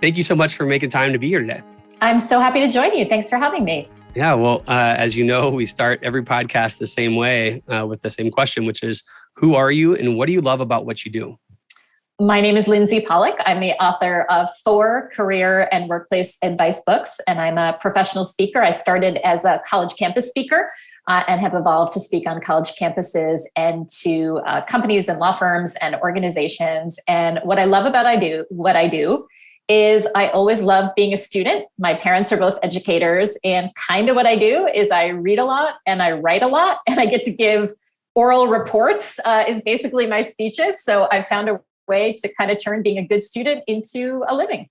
thank you so much for making time to be here today. I'm so happy to join you. Thanks for having me. Yeah, well, as you know, we start every podcast the same way with the same question, which is, who are you and what do you love about what you do? My name is Lindsey Pollak. I'm the author of 4 career and workplace advice books, and I'm a professional speaker. I started as a college campus speaker and have evolved to speak on college campuses and to companies and law firms and organizations. And what I love about what I do is I always love being a student. My parents are both educators, and kind of what I do is I read a lot and I write a lot, and I get to give oral reports is basically my speeches. So I found a way to kind of turn being a good student into a living.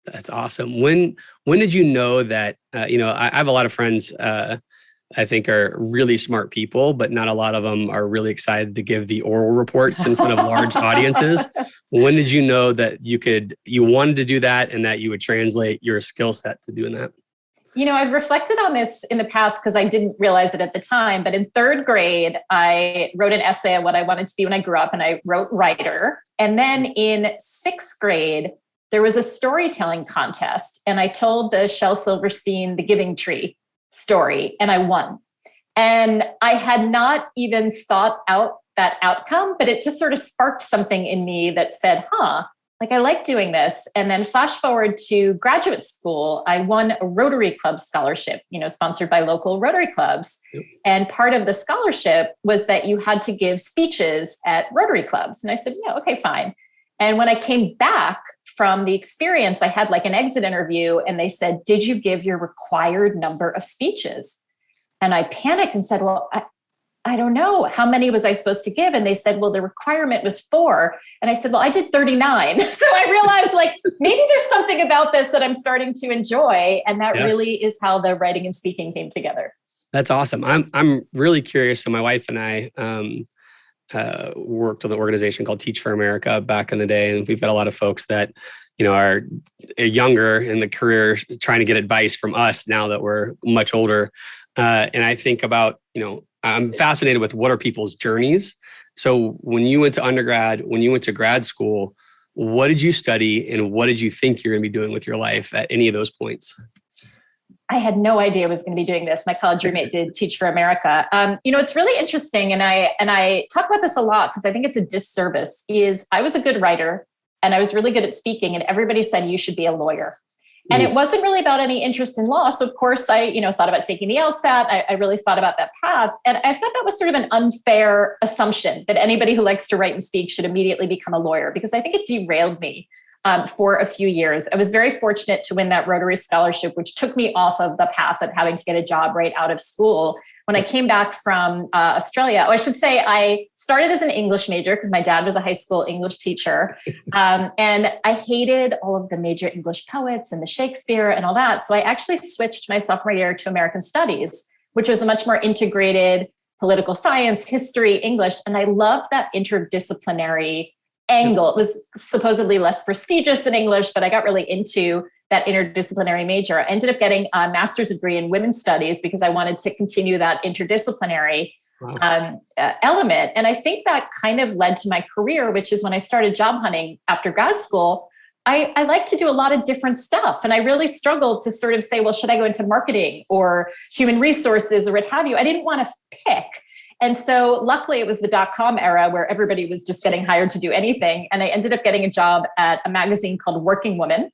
That's awesome. When did you know that, I have a lot of friends I think are really smart people, but not a lot of them are really excited to give the oral reports in front of large audiences. When did you know that you wanted to do that and that you would translate your skill set to doing that? I've reflected on this in the past because I didn't realize it at the time, but in 3rd grade, I wrote an essay on what I wanted to be when I grew up, and I wrote writer. And then in 6th grade, there was a storytelling contest, and I told the Shell Silverstein, The Giving Tree story, and I won. And I had not even thought out that outcome, but it just sort of sparked something in me that said, I like doing this. And then flash forward to graduate school, I won a Rotary Club scholarship, sponsored by local Rotary Clubs. Yep. And part of the scholarship was that you had to give speeches at Rotary Clubs. And I said, yeah, okay, fine. And when I came back from the experience, I had like an exit interview, and they said, did you give your required number of speeches? And I panicked and said, well, I don't know. How many was I supposed to give? And they said, well, the requirement was 4. And I said, well, I did 39. So I realized maybe there's something about this that I'm starting to enjoy. And that really is how the writing and speaking came together. That's awesome. I'm really curious. So my wife and I worked with an organization called Teach for America back in the day. And we've got a lot of folks that, are younger in the career trying to get advice from us now that we're much older. And I think about, I'm fascinated with what are people's journeys. So when you went to undergrad, when you went to grad school, what did you study and what did you think you're going to be doing with your life at any of those points? I had no idea I was going to be doing this. My college roommate did Teach for America. It's really interesting. And I talk about this a lot because I think it's a disservice. I was a good writer and I was really good at speaking, and everybody said you should be a lawyer. And it wasn't really about any interest in law. So of course I, thought about taking the LSAT. I really thought about that path. And I thought that was sort of an unfair assumption that anybody who likes to write and speak should immediately become a lawyer, because I think it derailed me for a few years. I was very fortunate to win that Rotary Scholarship, which took me off of the path of having to get a job right out of school. When I came back from Australia, I should say I started as an English major because my dad was a high school English teacher. And I hated all of the major English poets and the Shakespeare and all that. So I actually switched my sophomore year to American Studies, which was a much more integrated political science, history, English. And I loved that interdisciplinary angle. It was supposedly less prestigious than English, but I got really into that interdisciplinary major. I ended up getting a master's degree in women's studies because I wanted to continue that interdisciplinary element. And I think that kind of led to my career, which is when I started job hunting after grad school. I like to do a lot of different stuff. And I really struggled to sort of say, well, should I go into marketing or human resources or what have you? I didn't want to pick. And so luckily it was the .com era where everybody was just getting hired to do anything. And I ended up getting a job at a magazine called Working Woman,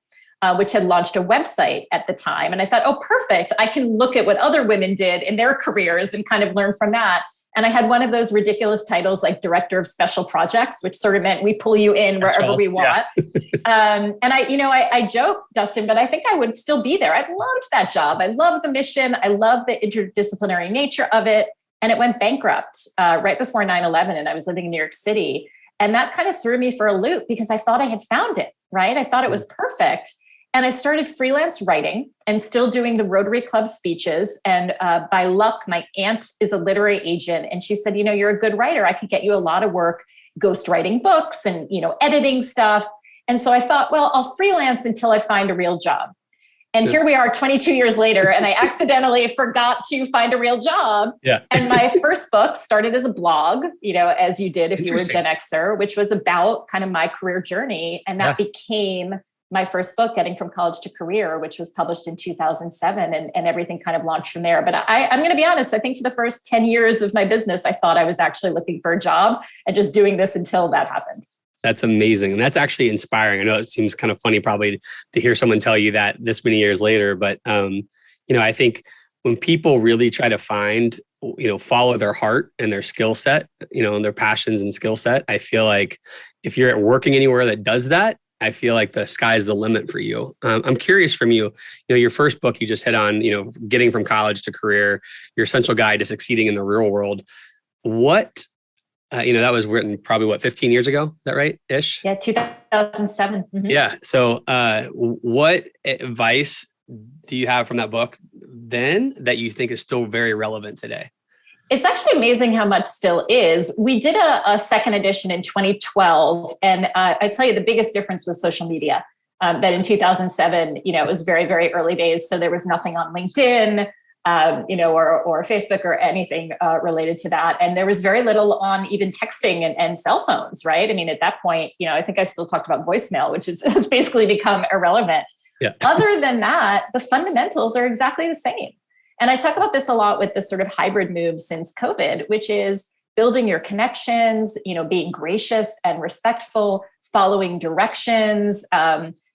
which had launched a website at the time. And I thought, oh, perfect. I can look at what other women did in their careers and kind of learn from that. And I had one of those ridiculous titles like Director of Special Projects, which sort of meant we pull you in wherever we want. Yeah. And I joke, Dustin, but I think I would still be there. I loved that job. I love the mission. I love the interdisciplinary nature of it. And it went bankrupt right before 9/11. And I was living in New York City. And that kind of threw me for a loop because I thought I had found it, right? I thought it was perfect. And I started freelance writing and still doing the Rotary Club speeches. And by luck, my aunt is a literary agent. And she said, you're a good writer. I could get you a lot of work ghostwriting books and, editing stuff. And so I thought, well, I'll freelance until I find a real job. And here we are 22 years later, and I accidentally forgot to find a real job. Yeah. And my first book started as a blog, as you did if you were a Gen Xer, which was about kind of my career journey. And that became my first book, Getting from College to Career, which was published in 2007, and everything kind of launched from there. But I'm going to be honest, I think for the first 10 years of my business, I thought I was actually looking for a job and just doing this until that happened. That's amazing. And that's actually inspiring. I know it seems kind of funny probably to hear someone tell you that this many years later, but I think when people really try to find, follow their heart and their skill set, and their passions and skill set, I feel like if you're working anywhere that does that, I feel like the sky's the limit for you. I'm curious from you, your first book you just hit on, Getting from College to Career, your essential guide to succeeding in the real world. What, that was written probably 15 years ago. Is that right? Ish? Yeah, 2007. Mm-hmm. Yeah. So what advice do you have from that book then that you think is still very relevant today? It's actually amazing how much still is. We did a second edition in 2012. And I tell you, the biggest difference was social media. That in 2007, it was very, very early days. So there was nothing on LinkedIn, or Facebook or anything related to that. And there was very little on even texting and cell phones, right? I mean, at that point, I think I still talked about voicemail, which has basically become irrelevant. Yeah. Other than that, the fundamentals are exactly the same. And I talk about this a lot with this sort of hybrid move since COVID, which is building your connections, being gracious and respectful, following directions,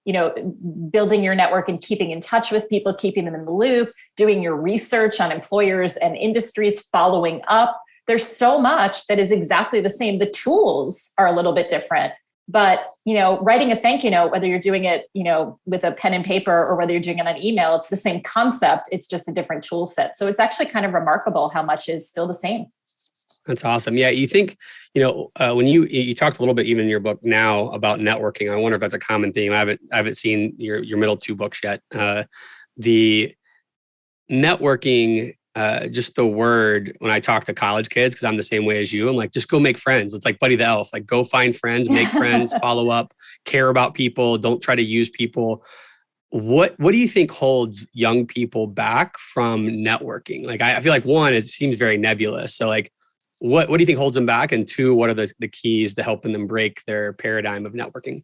building your network and keeping in touch with people, keeping them in the loop, doing your research on employers and industries, following up. There's so much that is exactly the same. The tools are a little bit different. But, writing a thank you note, whether you're doing it, with a pen and paper or whether you're doing it on email, it's the same concept. It's just a different tool set. So it's actually kind of remarkable how much is still the same. That's awesome. Yeah. You think, when you talked a little bit even in your book now about networking, I wonder if that's a common theme. I haven't seen your middle two books yet. The networking, just the word when I talk to college kids, because I'm the same way as you, I'm like, just go make friends. It's like Buddy the Elf, like go find friends, make friends, follow up, care about people, don't try to use people. What do you think holds young people back from networking? Like, I feel like one, it seems very nebulous. So like, what do you think holds them back? And two, what are the keys to helping them break their paradigm of networking?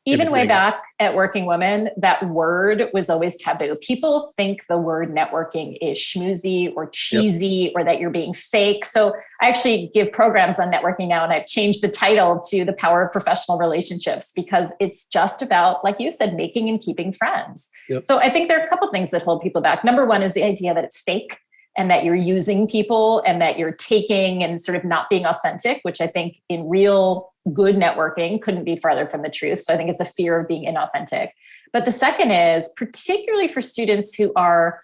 Even way back at Working Women, that word was always taboo. People think the word networking is schmoozy or cheesy, or that you're being fake. So I actually give programs on networking now, and I've changed the title to The Power of Professional Relationships, because it's just about, like you said, making and keeping friends. Yep. So I think there are a couple of things that hold people back. Number one is the idea that it's fake, and that you're using people, and that you're taking and sort of not being authentic, which I think in real good networking couldn't be farther from the truth. So I think it's a fear of being inauthentic. But the second is, particularly for students who are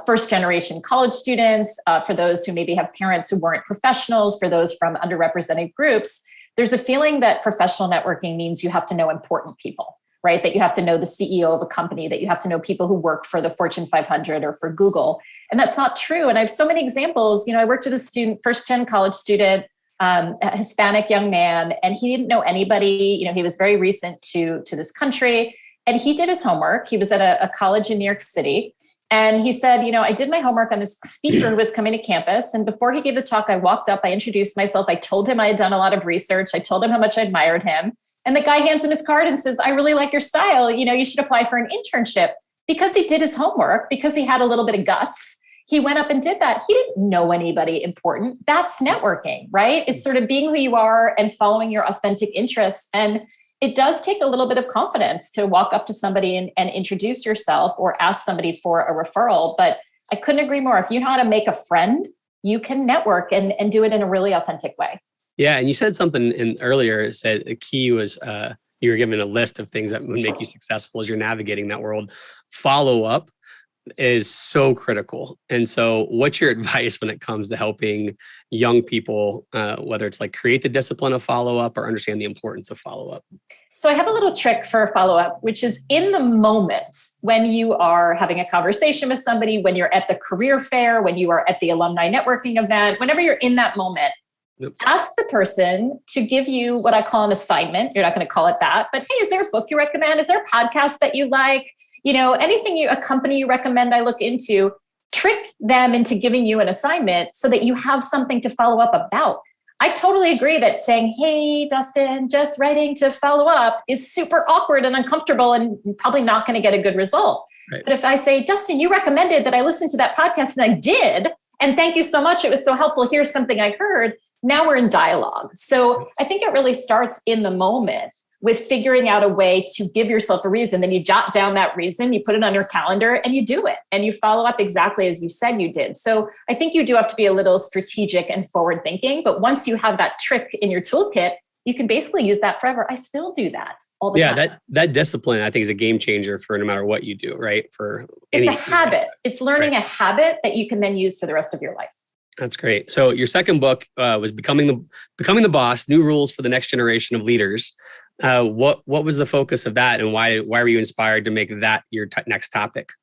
first generation college students, for those who maybe have parents who weren't professionals, for those from underrepresented groups, there's a feeling that professional networking means you have to know important people, right? That you have to know the CEO of a company, that you have to know people who work for the Fortune 500 or for Google. And that's not true. And I have so many examples. I worked with a student, first gen college student, a Hispanic young man, and he didn't know anybody. He was very recent to this country, and he did his homework. He was at a college in New York City. And he said, I did my homework on this speaker who was coming to campus. And before he gave the talk, I walked up, I introduced myself. I told him I had done a lot of research. I told him how much I admired him. And the guy hands him his card and says, I really like your style. You should apply for an internship. Because he did his homework, because he had a little bit of guts, he went up and did that. He didn't know anybody important. That's networking, right? It's sort of being who you are and following your authentic interests. And it does take a little bit of confidence to walk up to somebody and introduce yourself, or ask somebody for a referral. But I couldn't agree more. If you know how to make a friend, you can network and do it in a really authentic way. Yeah. And you said something earlier, it said the key was you were given a list of things that would make you successful as you're navigating that world. Follow up is so critical. And so what's your advice when it comes to helping young people, whether it's like create the discipline of follow-up or understand the importance of follow-up? So I have a little trick for follow-up, which is in the moment when you are having a conversation with somebody, when you're at the career fair, when you are at the alumni networking event, whenever you're in that moment, ask the person to give you what I call an assignment. You're not going to call it that, but hey, is there a book you recommend? Is there a podcast that you like? Anything a company you recommend I look into. Trick them into giving you an assignment so that you have something to follow up about. I totally agree that saying, hey, Dustin, just writing to follow up is super awkward and uncomfortable and probably not going to get a good result. Right. But if I say, Dustin, you recommended that I listen to that podcast and I did, and thank you so much, it was so helpful, here's something I heard, now we're in dialogue. So I think it really starts in the moment with figuring out a way to give yourself a reason. Then you jot down that reason, you put it on your calendar, and you do it. And you follow up exactly as you said you did. So I think you do have to be a little strategic and forward thinking. But once you have that trick in your toolkit, you can basically use that forever. I still do that all the time. Yeah, that discipline, I think, is a game changer for no matter what you do, right? It's a habit. It's learning a habit that you can then use for the rest of your life. That's great. So your second book was Becoming the Boss: New Rules for the Next Generation of Leaders. What was the focus of that, and why were you inspired to make that your next topic?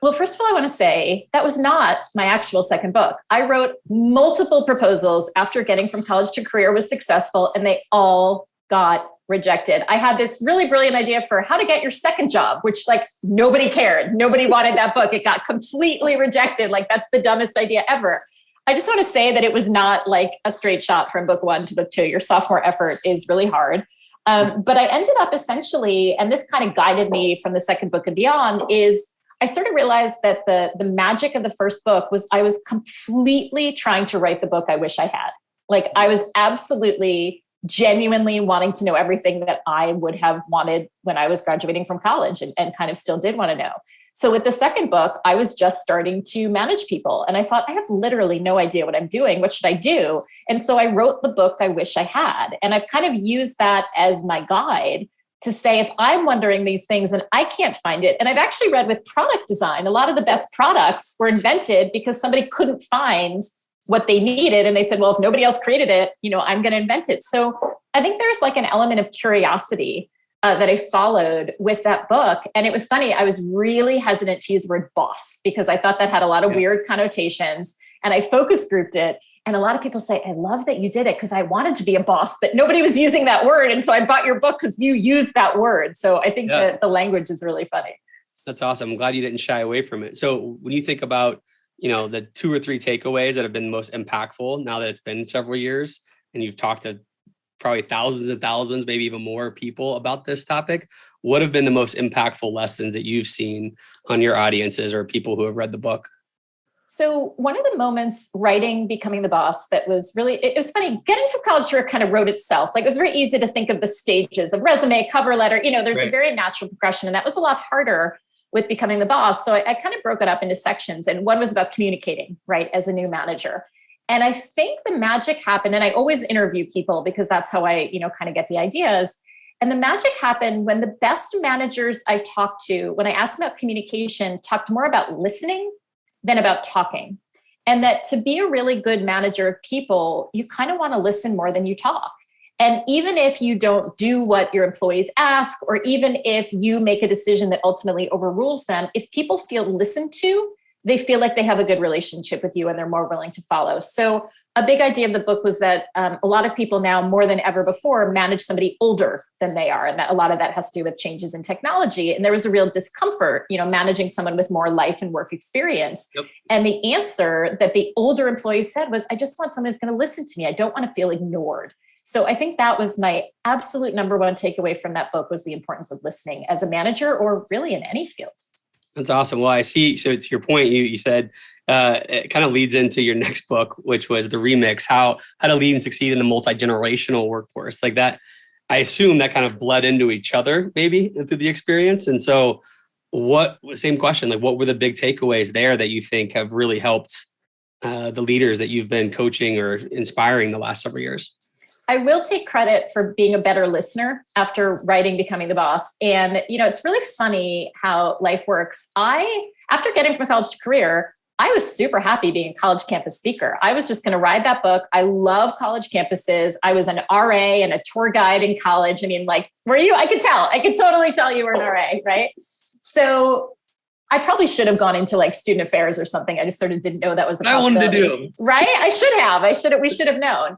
Well, first of all, I want to say that was not my actual second book. I wrote multiple proposals after getting from college to career was successful, and they all got rejected. I had this really brilliant idea for how to get your second job, which nobody cared. Nobody wanted that book. It got completely rejected. That's the dumbest idea ever. I just want to say that it was not like a straight shot from book 1 to book 2. Your sophomore effort is really hard. But I ended up essentially, and this kind of guided me from the second book and beyond, is I sort of realized that the magic of the first book was I was completely trying to write the book I wish I had. I was absolutely genuinely wanting to know everything that I would have wanted when I was graduating from college and kind of still did want to know. So with the second book, I was just starting to manage people. And I thought, I have literally no idea what I'm doing. What should I do? And so I wrote the book I wish I had. And I've kind of used that as my guide to say, if I'm wondering these things and I can't find it, and I've actually read with product design, a lot of the best products were invented because somebody couldn't find what they needed. And they said, well, if nobody else created it, I'm going to invent it. So I think there's an element of curiosity that I followed with that book. And it was funny. I was really hesitant to use the word boss because I thought that had a lot of weird connotations, and I focus grouped it. And a lot of people say, I love that you did it because I wanted to be a boss, but nobody was using that word. And so I bought your book because you used that word. So I think that the language is really funny. That's awesome. I'm glad you didn't shy away from it. So when you think about, the 2 or 3 takeaways that have been most impactful now that it's been several years and you've talked to probably thousands and thousands, maybe even more people about this topic, what have been the most impactful lessons that you've seen on your audiences or people who have read the book? So one of the moments writing Becoming the Boss that was really, it was funny, getting from college to work kind of wrote itself. It was very easy to think of the stages of resume, cover letter, there's a very natural progression. And that was a lot harder with Becoming the Boss. So I kind of broke it up into sections. And one was about communicating, right, as a new manager. And I think the magic happened, and I always interview people because that's how I, kind of get the ideas. And the magic happened when the best managers I talked to, when I asked them about communication, talked more about listening than about talking. And that to be a really good manager of people, you kind of want to listen more than you talk. And even if you don't do what your employees ask, or even if you make a decision that ultimately overrules them, if people feel listened to, they feel like they have a good relationship with you and they're more willing to follow. So a big idea of the book was that a lot of people now, more than ever before, manage somebody older than they are. And that a lot of that has to do with changes in technology. And there was a real discomfort, managing someone with more life and work experience. Yep. And the answer that the older employees said was, I just want someone who's going to listen to me. I don't want to feel ignored. So I think that was my absolute number one takeaway from that book, was the importance of listening as a manager, or really in any field. That's awesome. Well, I see. So to your point, you said it kind of leads into your next book, which was the remix, how to lead and succeed in the multi-generational workforce. Like that, I assume that kind of bled into each other maybe through the experience. And so same question, what were the big takeaways there that you think have really helped the leaders that you've been coaching or inspiring the last several years? I will take credit for being a better listener after writing Becoming the Boss. And, it's really funny how life works. After getting from college to career, I was super happy being a college campus speaker. I was just going to ride that book. I love college campuses. I was an RA and a tour guide in college. Were you? I could tell. I could totally tell you were an RA, right? So I probably should have gone into student affairs or something. I just sort of didn't know that was a possibility. I wanted to do. Right? I should have. We should have known.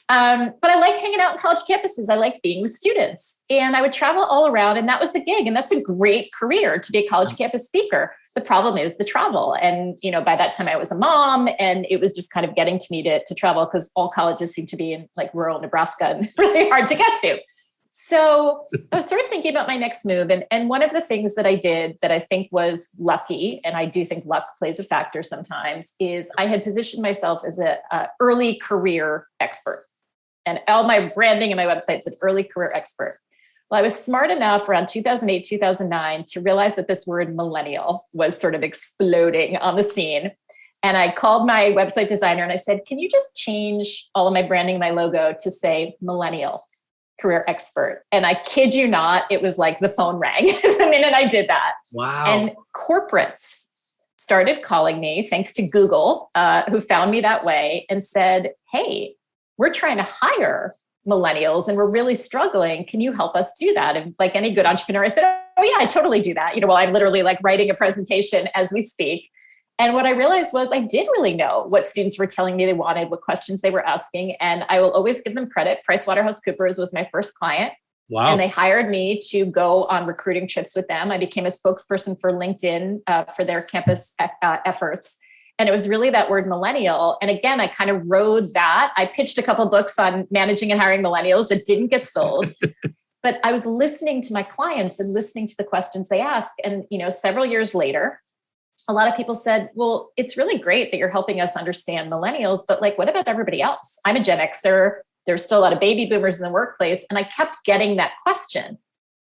But I liked hanging out in college campuses. I liked being with students, and I would travel all around, and that was the gig. And that's a great career to be a college campus speaker. The problem is the travel. And, by that time I was a mom, and it was just kind of getting to me to travel, because all colleges seem to be in like rural Nebraska and really hard to get to. So I was sort of thinking about my next move. And one of the things that I did that I think was lucky, and I do think luck plays a factor sometimes, is I had positioned myself as a early career expert. And all my branding and my website said early career expert. Well, I was smart enough around 2008, 2009 to realize that this word millennial was sort of exploding on the scene. And I called my website designer and I said, can you just change all of my branding, my logo to say millennial career expert? And I kid you not, it was like the phone rang the minute I did that. Wow. And corporates started calling me, thanks to Google, who found me that way and said, hey, we're trying to hire millennials and we're really struggling. Can you help us do that? And like any good entrepreneur, I said, oh yeah, I totally do that. Well, I'm literally like writing a presentation as we speak. And what I realized was I did really know what students were telling me they wanted, what questions they were asking. And I will always give them credit. PricewaterhouseCoopers was my first client. Wow. And they hired me to go on recruiting trips with them. I became a spokesperson for LinkedIn for their campus efforts. And it was really that word millennial. And again, I kind of rode that. I pitched a couple of books on managing and hiring millennials that didn't get sold. But I was listening to my clients and listening to the questions they ask. And, several years later, a lot of people said, well, it's really great that you're helping us understand millennials, but like, what about everybody else? I'm a Gen Xer. There's still a lot of baby boomers in the workplace. And I kept getting that question.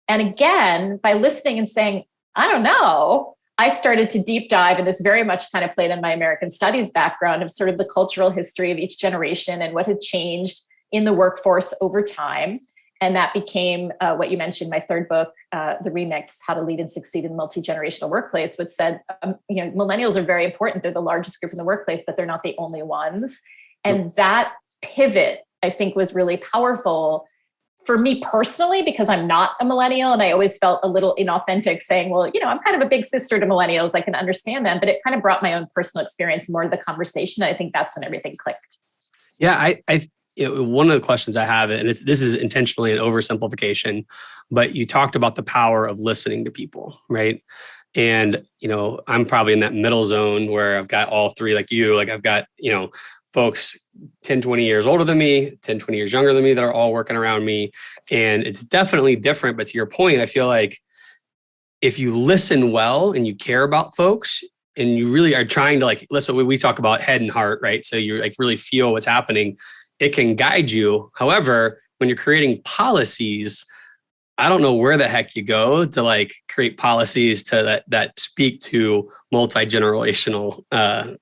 And again, by listening and saying, I don't know, I started to deep dive, and this very much kind of played on my American studies background of sort of the cultural history of each generation and what had changed in the workforce over time. And that became what you mentioned, my third book, The Remix, How to Lead and Succeed in a Multi-Generational Workplace, which said, millennials are very important. They're the largest group in the workplace, but they're not the only ones. And that pivot, I think, was really powerful for me personally, because I'm not a millennial and I always felt a little inauthentic saying, well, I'm kind of a big sister to millennials. I can understand them, but it kind of brought my own personal experience more to the conversation. I think that's when everything clicked. Yeah, one of the questions I have, and this is intentionally an oversimplification, but you talked about the power of listening to people, right? And, I'm probably in that middle zone where I've got all three, like you, like I've got, folks 10, 20 years older than me, 10, 20 years younger than me that are all working around me. And it's definitely different. But to your point, I feel like if you listen well and you care about folks and you really are trying to like, listen, we talk about head and heart, right? So you like really feel what's happening. It can guide you. However, when you're creating policies, I don't know where the heck you go to like create policies to that speak to multi-generational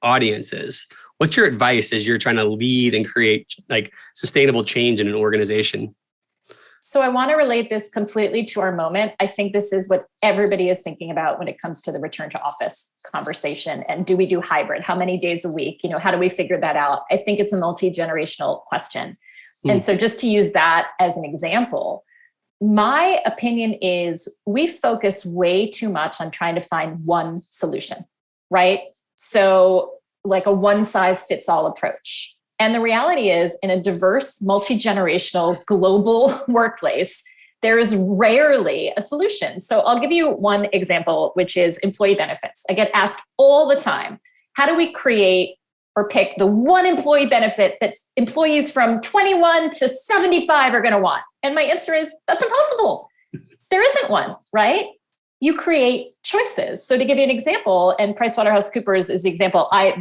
audiences. What's your advice as you're trying to lead and create like sustainable change in an organization? So I want to relate this completely to our moment. I think this is what everybody is thinking about when it comes to the return to office conversation. And do we do hybrid? How many days a week? How do we figure that out? I think it's a multi-generational question. And so just to use that as an example, my opinion is we focus way too much on trying to find one solution, right? So like a one size fits all approach. And the reality is, in a diverse, multi-generational global workplace, there is rarely a solution. So I'll give you one example, which is employee benefits. I get asked all the time, how do we create or pick the one employee benefit that employees from 21 to 75 are going to want? And my answer is, that's impossible. There isn't one, right? You create choices. So to give you an example, and PricewaterhouseCoopers is the example, I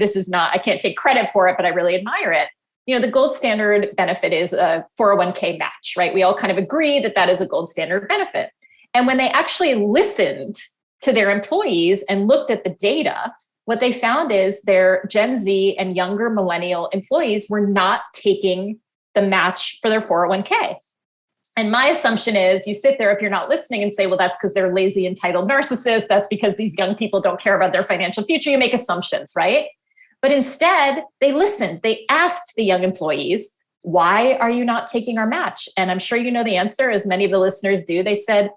can't take credit for it, but I really admire it. The gold standard benefit is a 401k match, right? We all kind of agree that is a gold standard benefit. And when they actually listened to their employees and looked at the data, what they found is their Gen Z and younger millennial employees were not taking the match for their 401k. And my assumption is you sit there if you're not listening and say, well, that's because they're lazy, entitled narcissists. That's because these young people don't care about their financial future. You make assumptions, right? But instead, they listened. They asked the young employees, why are you not taking our match? And I'm sure you know the answer, as many of the listeners do. They said,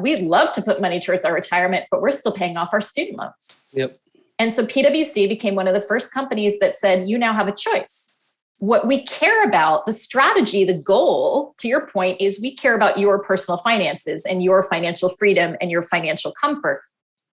we'd love to put money towards our retirement, but we're still paying off our student loans. Yep. And so PwC became one of the first companies that said, you now have a choice. what we care about, the strategy, the goal, to your point, is we care about your personal finances and your financial freedom and your financial comfort.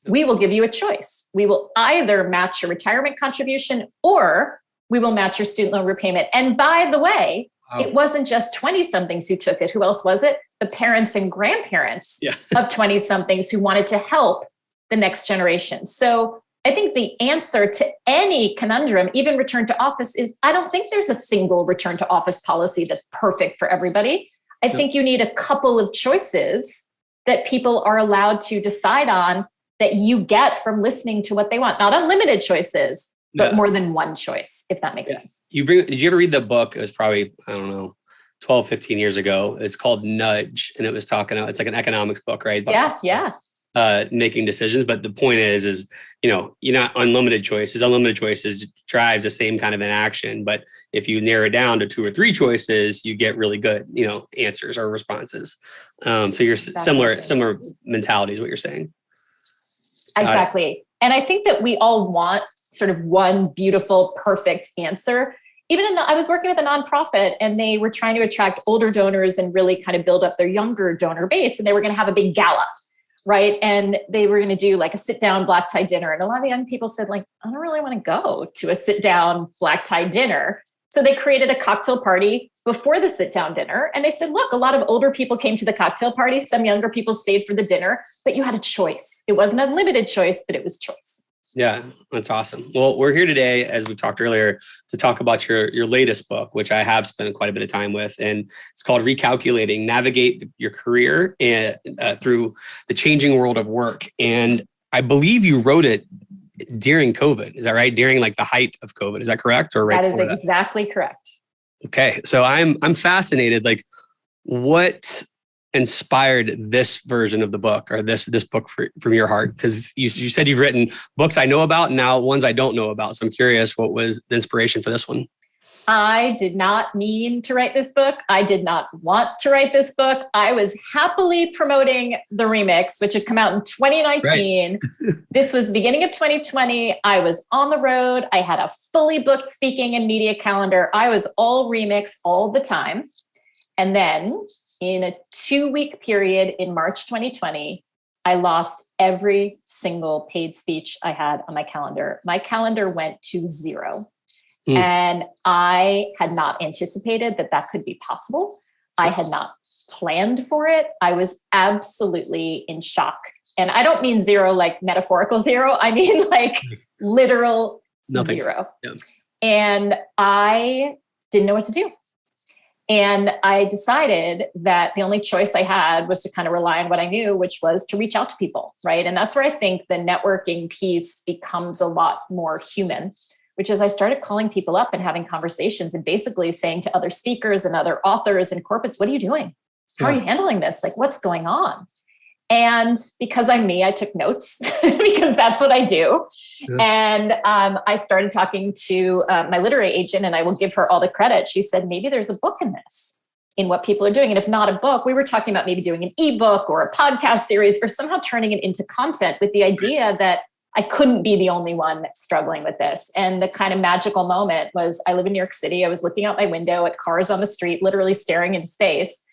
We will give you a choice. We will either match your retirement contribution or we will match your student loan repayment. And by the way, it wasn't just 20-somethings who took it. Who else was it? The parents and grandparents of 20-somethings who wanted to help the next generation. So I think the answer to any conundrum, even return to office, is I don't think there's a single return to office policy that's perfect for everybody. I think you need a couple of choices that people are allowed to decide on that you get from listening to what they want. Not unlimited choices, but more than one choice, if that makes sense. Did you ever read the book? It was probably, I don't know, 12, 15 years ago. It's called Nudge. And it was talking about, it's like an economics book, right? Making decisions. But the point is, you're not unlimited choices. Unlimited choices drives the same kind of an action. But if you narrow it down to 2 or 3 choices, you get really good, answers or responses. So you're similar mentality is what you're saying. Exactly. And I think that we all want sort of one beautiful, perfect answer. I was working with a nonprofit and they were trying to attract older donors and really kind of build up their younger donor base. And they were going to have a big gala, right? And they were going to do like a sit down black tie dinner. And a lot of the young people said, like, I don't really want to go to a sit down black tie dinner. So they created a cocktail party before the sit down dinner. And they said, look, a lot of older people came to the cocktail party. Some younger people stayed for the dinner, but you had a choice. It wasn't a limited choice, but it was choice. Yeah, that's awesome. Well, we're here today, as we talked earlier, to talk about your latest book, which I have spent quite a bit of time with. And it's called Recalculating, Navigate Your Career and through the Changing World of Work. And I believe you wrote it during COVID. Is that right? During like the height of COVID. Is that correct? Or right? That is exactly correct. Okay. So I'm fascinated, like what inspired this version of the book or this book from your heart? Because you said you've written books I know about and now ones I don't know about. So I'm curious, what was the inspiration for this one? I did not mean to write this book. I did not want to write this book. I was happily promoting the remix, which had come out in 2019. Right. This was the beginning of 2020. I was on the road. I had a fully booked speaking and media calendar. I was all remix all the time. And then in a 2-week period in March 2020, I lost every single paid speech I had on my calendar. My calendar went to 0. And I had not anticipated that could be possible. I had not planned for it. I was absolutely in shock. And I don't mean 0 like metaphorical 0. I mean like literal Nothing. 0. Yeah. And I didn't know what to do. And I decided that the only choice I had was to kind of rely on what I knew, which was to reach out to people, right? And that's where I think the networking piece becomes a lot more human, which is I started calling people up and having conversations and basically saying to other speakers and other authors and corporates, what are you doing? How are you handling this? Like, what's going on? And because I'm me, I took notes because that's what I do. Yeah. And I started talking to my literary agent, and I will give her all the credit. She said, maybe there's a book in this, in what people are doing. And if not a book, we were talking about maybe doing an ebook or a podcast series or somehow turning it into content with the idea that I couldn't be the only one struggling with this. And the kind of magical moment was I live in New York City. I was looking out my window at cars on the street, literally staring into space.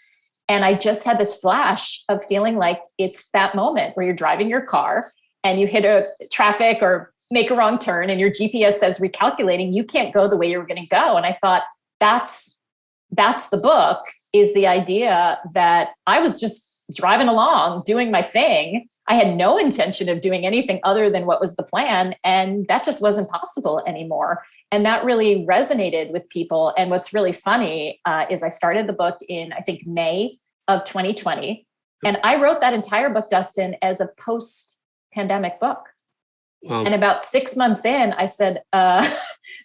And I just had this flash of feeling like it's that moment where you're driving your car and you hit a traffic or make a wrong turn and your GPS says recalculating, you can't go the way you were going to go. And I thought, that's the book, is the idea that I was just driving along, doing my thing. I had no intention of doing anything other than what was the plan. And that just wasn't possible anymore. And that really resonated with people. And what's really funny is I started the book in, I think, May of 2020. And I wrote that entire book, Dustin, as a post-pandemic book. Wow. And about 6 months in, I said,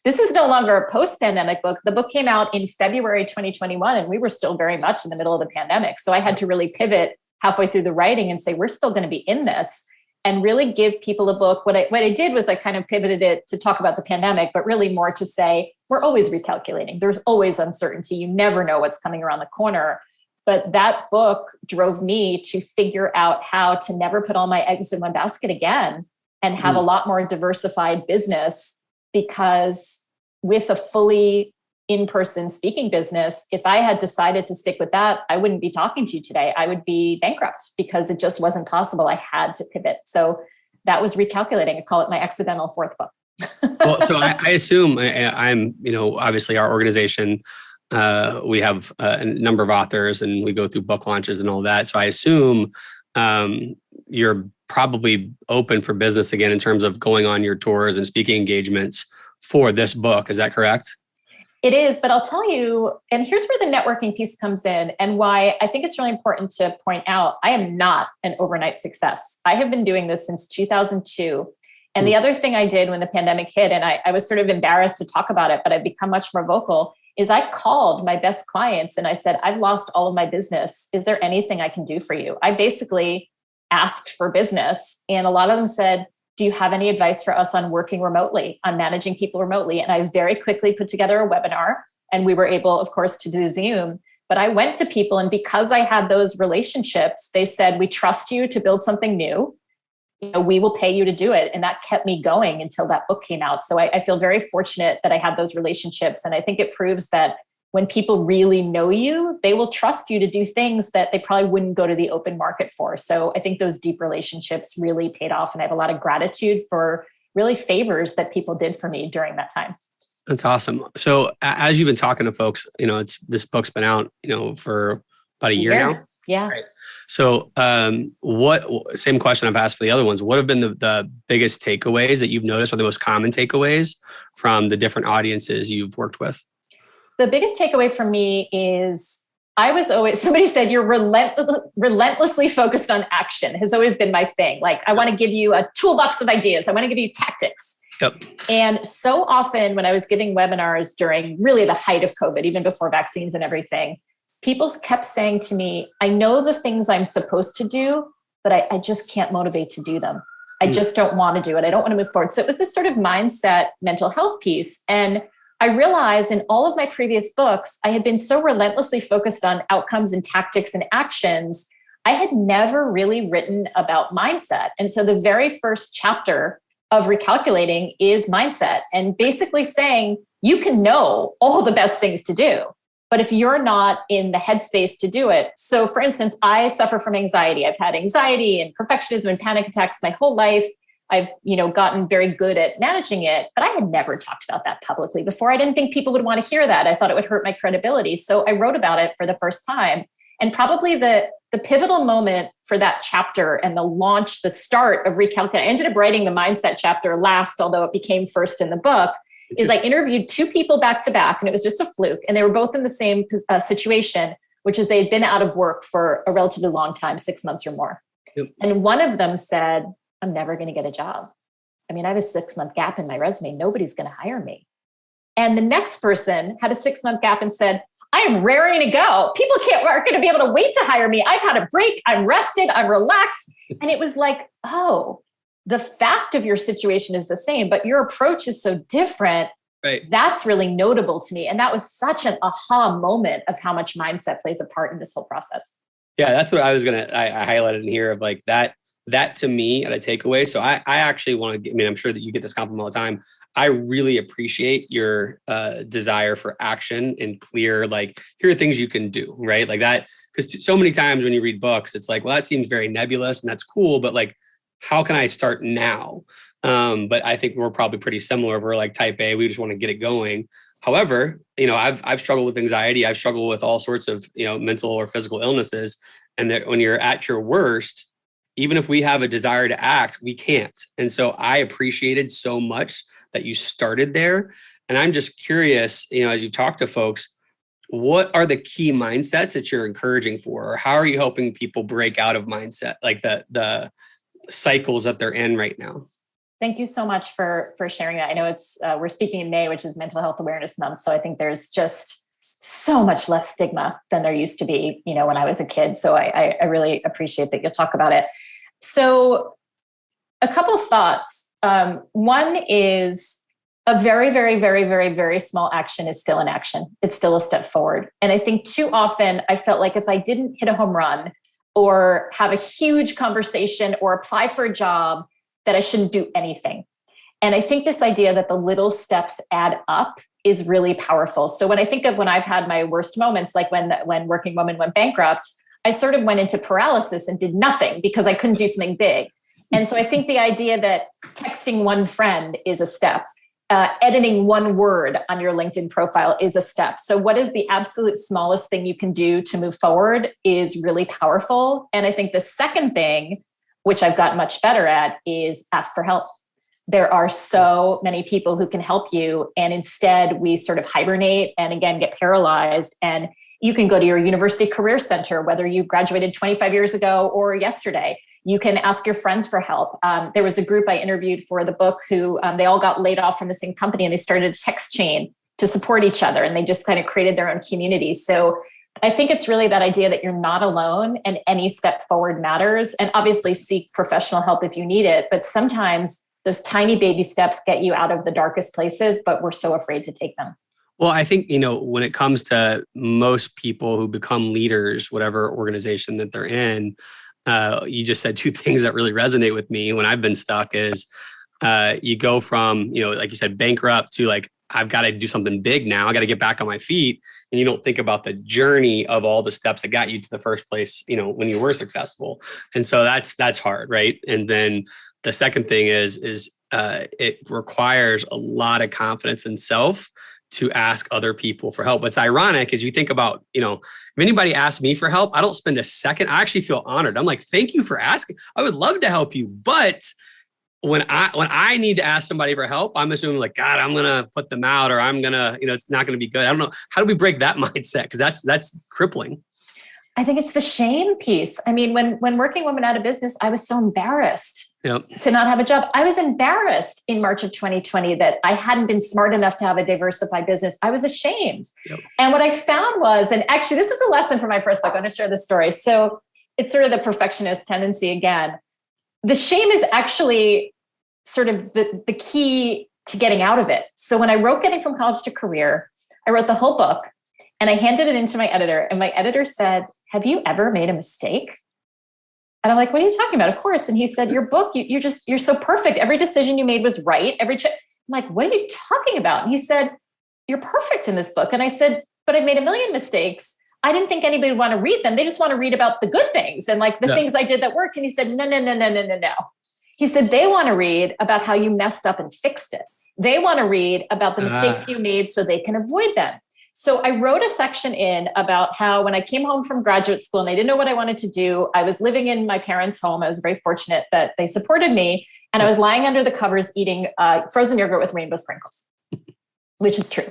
this is no longer a post-pandemic book. The book came out in February 2021, and we were still very much in the middle of the pandemic. So I had to really pivot halfway through the writing and say, we're still going to be in this, and really give people a book. What I did was I kind of pivoted it to talk about the pandemic, but really more to say, we're always recalculating. There's always uncertainty. You never know what's coming around the corner. But that book drove me to figure out how to never put all my eggs in one basket again, and have a lot more diversified business, because with a fully in-person speaking business, if I had decided to stick with that, I wouldn't be talking to you today. I would be bankrupt because it just wasn't possible. I had to pivot. So that was Recalculating. I call it my accidental fourth book. Well, so I assume I'm, obviously our organization, we have a number of authors and we go through book launches and all that. So I assume you're probably open for business again in terms of going on your tours and speaking engagements for this book. Is that correct? It is, but I'll tell you, and here's where the networking piece comes in and why I think it's really important to point out, I am not an overnight success. I have been doing this since 2002. And the other thing I did when the pandemic hit, and I was sort of embarrassed to talk about it, but I've become much more vocal, is I called my best clients and I said, I've lost all of my business. Is there anything I can do for you? I basically asked for business. And a lot of them said, do you have any advice for us on working remotely, on managing people remotely? And I very quickly put together a webinar and we were able, of course, to do Zoom. But I went to people and because I had those relationships, they said, we trust you to build something new. We will pay you to do it. And that kept me going until that book came out. So I feel very fortunate that I had those relationships. And I think it proves that when people really know you, they will trust you to do things that they probably wouldn't go to the open market for. So I think those deep relationships really paid off. And I have a lot of gratitude for really favors that people did for me during that time. That's awesome. So as you've been talking to folks, this book's been out, for about a year now. Yeah. Right. So same question I've asked for the other ones. What have been the biggest takeaways that you've noticed or the most common takeaways from the different audiences you've worked with? The biggest takeaway for me is somebody said you're relentlessly focused on action has always been my thing. Like I want to give you a toolbox of ideas. I want to give you tactics. Yep. And so often when I was giving webinars during really the height of COVID, even before vaccines and everything, people kept saying to me, I know the things I'm supposed to do, but I just can't motivate to do them. I just don't want to do it. I don't want to move forward. So it was this sort of mindset, mental health piece. And I realized in all of my previous books, I had been so relentlessly focused on outcomes and tactics and actions. I had never really written about mindset. And so the very first chapter of Recalculating is mindset and basically saying you can know all the best things to do, but if you're not in the headspace to do it. So for instance, I suffer from anxiety. I've had anxiety and perfectionism and panic attacks my whole life. I've, gotten very good at managing it, but I had never talked about that publicly before. I didn't think people would want to hear that. I thought it would hurt my credibility. So I wrote about it for the first time. And probably the pivotal moment for that chapter and the start of Recalculating, I ended up writing the mindset chapter last, although it became first in the book, is I interviewed two people back to back, and it was just a fluke. And they were both in the same situation, which is they had been out of work for a relatively long time, 6 months or more. Yep. And one of them said, I'm never going to get a job. I mean, I have a 6-month gap in my resume. Nobody's going to hire me. And the next person had a 6-month gap and said, I am raring to go. People aren't going to be able to wait to hire me. I've had a break. I'm rested. I'm relaxed. And it was like, oh, the fact of your situation is the same, but your approach is so different. Right. That's really notable to me. And that was such an aha moment of how much mindset plays a part in this whole process. Yeah, that's what I highlighted in here of like that to me at a takeaway. So I actually want to, I'm sure that you get this compliment all the time. I really appreciate your desire for action and clear, like, here are things you can do, right? Like that, because so many times when you read books, it's like, well, that seems very nebulous and that's cool, but like, how can I start now? But I think we're probably pretty similar. We're like type A, we just want to get it going. However, I've struggled with anxiety. I've struggled with all sorts of, mental or physical illnesses. And that when you're at your worst, even if we have a desire to act, we can't. And so I appreciated so much that you started there. And I'm just curious, as you talk to folks, what are the key mindsets that you're encouraging for? Or how are you helping people break out of mindset, like the cycles that they're in right now? Thank you so much for sharing that. I know we're speaking in May, which is Mental Health Awareness Month. So I think there's just so much less stigma than there used to be, when I was a kid. So I really appreciate that you'll talk about it. So a couple of thoughts. One is a very, very, very, very, very small action is still an action. It's still a step forward. And I think too often I felt like if I didn't hit a home run or have a huge conversation or apply for a job, that I shouldn't do anything. And I think this idea that the little steps add up is really powerful. So when I think of when I've had my worst moments, like when Working Woman went bankrupt, I sort of went into paralysis and did nothing because I couldn't do something big. And so I think the idea that texting one friend is a step, editing one word on your LinkedIn profile is a step. So what is the absolute smallest thing you can do to move forward is really powerful. And I think the second thing, which I've gotten much better at, is ask for help. There are so many people who can help you. And instead we sort of hibernate and again, get paralyzed. And you can go to your university career center, whether you graduated 25 years ago or yesterday. You can ask your friends for help. There was a group I interviewed for the book who they all got laid off from the same company and they started a text chain to support each other. And they just kind of created their own community. So I think it's really that idea that you're not alone and any step forward matters. And obviously seek professional help if you need it. But sometimes those tiny baby steps get you out of the darkest places, but we're so afraid to take them. Well, I think, when it comes to most people who become leaders, whatever organization that they're in, you just said two things that really resonate with me when I've been stuck is you go from, like you said, bankrupt to like, I've got to do something big now. I got to get back on my feet. And you don't think about the journey of all the steps that got you to the first place, when you were successful. And so that's hard, right? And then the second thing is it requires a lot of confidence in self to ask other people for help. What's ironic is you think about, if anybody asks me for help, I don't spend a second. I actually feel honored. I'm like, thank you for asking. I would love to help you. But when I need to ask somebody for help, I'm assuming like, God, I'm going to put them out or I'm going to, it's not going to be good. I don't know. How do we break that mindset? Because that's crippling. I think it's the shame piece. I mean, when Working Woman out of business, I was so embarrassed to not have a job. I was embarrassed in March of 2020 that I hadn't been smart enough to have a diversified business. I was ashamed. Yep. And what I found was, and actually this is a lesson from my first book. I'm going to share this story. So it's sort of the perfectionist tendency again. The shame is actually sort of the key to getting out of it. So when I wrote Getting from College to Career, I wrote the whole book and I handed it into my editor. And my editor said, have you ever made a mistake? And I'm like, what are you talking about? Of course. And he said, your book, you're so perfect. Every decision you made was right. I'm like, what are you talking about? And he said, you're perfect in this book. And I said, but I've made a million mistakes. I didn't think anybody would want to read them. They just want to read about the good things and like the things I did that worked. And he said, no. He said, they want to read about how you messed up and fixed it. They want to read about the mistakes you made so they can avoid them. So I wrote a section in about how when I came home from graduate school and I didn't know what I wanted to do, I was living in my parents' home. I was very fortunate that they supported me. And I was lying under the covers eating frozen yogurt with rainbow sprinkles, which is true.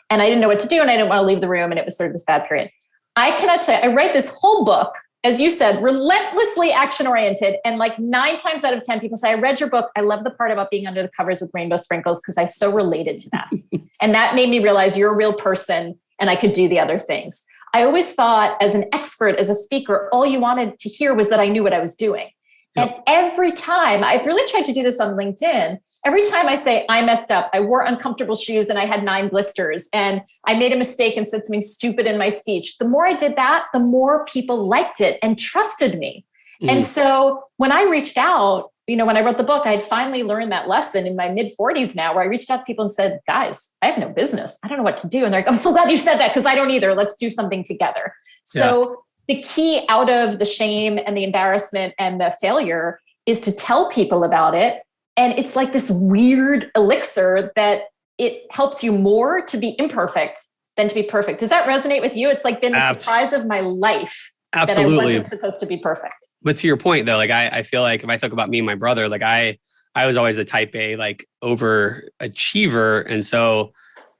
And I didn't know what to do and I didn't want to leave the room. And it was sort of this bad period. I cannot tell you, I write this whole book, as you said, relentlessly action-oriented. And like 9 times out of 10 people say, I read your book. I love the part about being under the covers with rainbow sprinkles because I so related to that. And that made me realize you're a real person and I could do the other things. I always thought as an expert, as a speaker, all you wanted to hear was that I knew what I was doing. Yep. And every time, I've really tried to do this on LinkedIn, every time I say I messed up, I wore uncomfortable shoes and I had 9 blisters and I made a mistake and said something stupid in my speech. The more I did that, the more people liked it and trusted me. And so when I reached out, when I wrote the book, I had finally learned that lesson in my mid 40s now, where I reached out to people and said, guys, I have no business. I don't know what to do. And they're like, I'm so glad you said that because I don't either. Let's do something together. So the key out of the shame and the embarrassment and the failure is to tell people about it. And it's like this weird elixir that it helps you more to be imperfect than to be perfect. Does that resonate with you? It's like been the surprise of my life. Absolutely. That I wasn't supposed to be perfect. But to your point though, like I feel like if I think about me and my brother, like I was always the type A, like overachiever. And so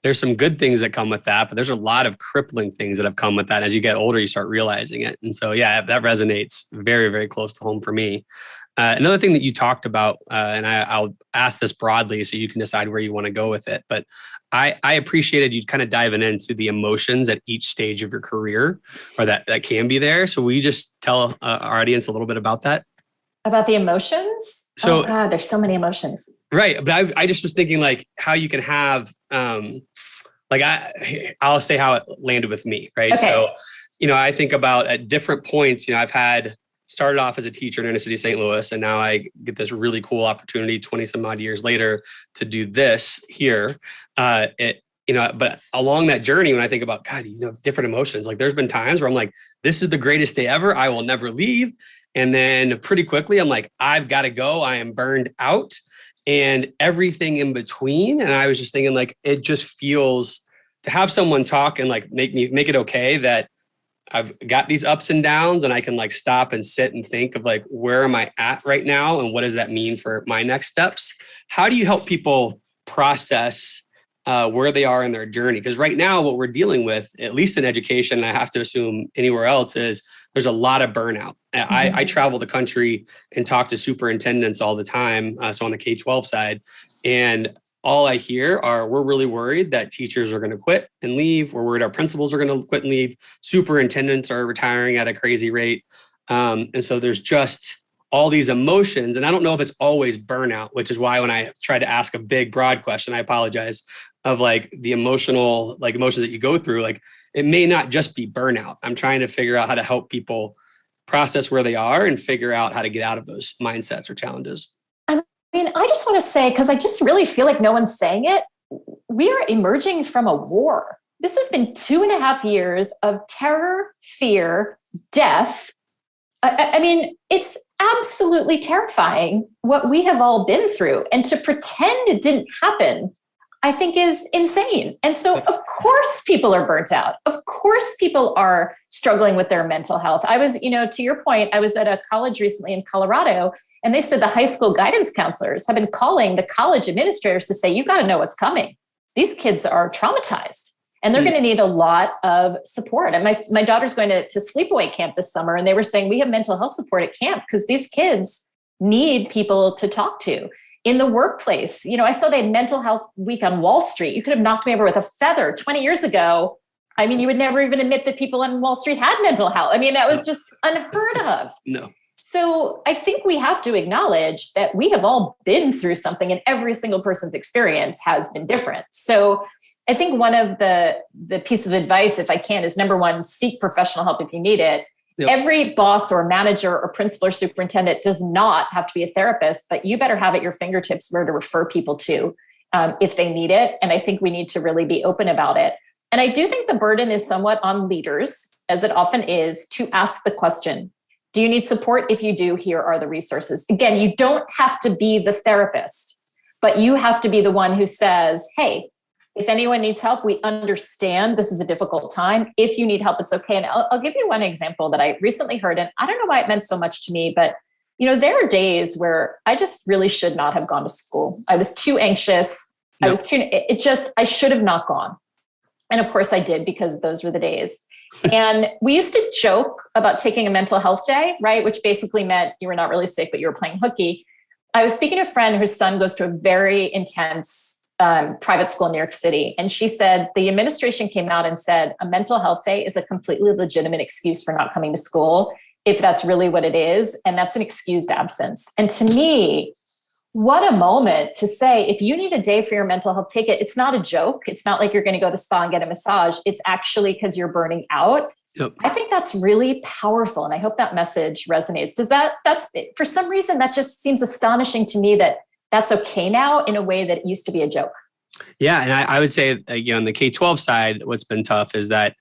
there's some good things that come with that, but there's a lot of crippling things that have come with that. As you get older, you start realizing it. And so, yeah, that resonates very, very close to home for me. Another thing that you talked about, and I'll ask this broadly so you can decide where you want to go with it, but I appreciated you kind of diving into the emotions at each stage of your career, or that can be there. So will you just tell our audience a little bit about that? About the emotions? So, oh God, there's so many emotions. Right. But I just was thinking like how you can have, I'll say how it landed with me. Right. Okay. So, I think about at different points, I've had started off as a teacher in inner city St. Louis, and now I get this really cool opportunity 20 some odd years later to do this here. But along that journey, when I think about, God, different emotions, like there's been times where I'm like, this is the greatest day ever. I will never leave. And then pretty quickly, I'm like, I've got to go. I am burned out, and everything in between. And I was just thinking, like, it just feels to have someone talk and like make it okay that I've got these ups and downs, and I can like stop and sit and think of like, where am I at right now? And what does that mean for my next steps? How do you help people process where they are in their journey? Because right now, what we're dealing with, at least in education, and I have to assume anywhere else, is there's a lot of burnout. I travel the country and talk to superintendents all the time. So on the K-12 side, and all I hear are, we're really worried that teachers are going to quit and leave. We're worried our principals are going to quit and leave. Superintendents are retiring at a crazy rate. And so there's just all these emotions. And I don't know if it's always burnout, which is why when I try to ask a big, broad question, I apologize, of like the emotions that you go through, like it may not just be burnout. I'm trying to figure out how to help people process where they are and figure out how to get out of those mindsets or challenges. I mean, I just want to say, because I just really feel like no one's saying it, we are emerging from a war. This has been 2.5 years of terror, fear, death. I mean, it's absolutely terrifying what we have all been through. And to pretend it didn't happen, I think is insane. And so of course people are burnt out. Of course people are struggling with their mental health. I was, to your point, I was at a college recently in Colorado, and they said the high school guidance counselors have been calling the college administrators to say, you got to know what's coming. These kids are traumatized and they're going to need a lot of support. And my daughter's going to sleepaway camp this summer, and they were saying we have mental health support at camp because these kids need people to talk to. In the workplace, I saw they had mental health week on Wall Street. You could have knocked me over with a feather 20 years ago. I mean, you would never even admit that people on Wall Street had mental health. I mean, that was just unheard of. No. So I think we have to acknowledge that we have all been through something, and every single person's experience has been different. So I think one of the pieces of advice, if I can, is number one, seek professional help if you need it. Yep. Every boss or manager or principal or superintendent does not have to be a therapist, but you better have at your fingertips where to refer people to if they need it. And I think we need to really be open about it. And I do think the burden is somewhat on leaders, as it often is, to ask the question, do you need support? If you do, here are the resources. Again, you don't have to be the therapist, but you have to be the one who says, hey, if anyone needs help, we understand this is a difficult time. If you need help, it's okay. And I'll give you one example that I recently heard, and I don't know why it meant so much to me, but there are days where I just really should not have gone to school. I was too anxious. No. I should have not gone. And of course I did, because those were the days. And we used to joke about taking a mental health day, right? Which basically meant you were not really sick, but you were playing hooky. I was speaking to a friend whose son goes to a very intense private school in New York City. And she said, the administration came out and said, a mental health day is a completely legitimate excuse for not coming to school, if that's really what it is. And that's an excused absence. And to me, what a moment to say, if you need a day for your mental health, take it. It's not a joke. It's not like you're going to go to the spa and get a massage. It's actually because you're burning out. Yep. I think that's really powerful. And I hope that message resonates. That's for some reason, that just seems astonishing to me that that's okay now in a way that it used to be a joke. Yeah. And I would say, on the K-12 side, what's been tough is that,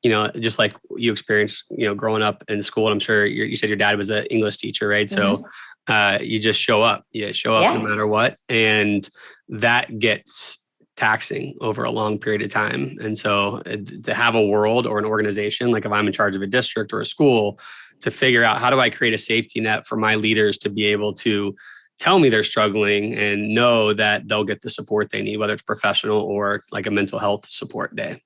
just like you experienced, growing up in school, and I'm sure you said your dad was an English teacher, right? Mm-hmm. So you just show up. You show up no matter what. And that gets taxing over a long period of time. And so to have a world or an organization, like if I'm in charge of a district or a school, to figure out how do I create a safety net for my leaders to be able to tell me they're struggling and know that they'll get the support they need, whether it's professional or like a mental health support day.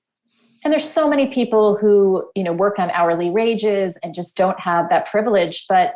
And there's so many people who, work on hourly wages and just don't have that privilege. But,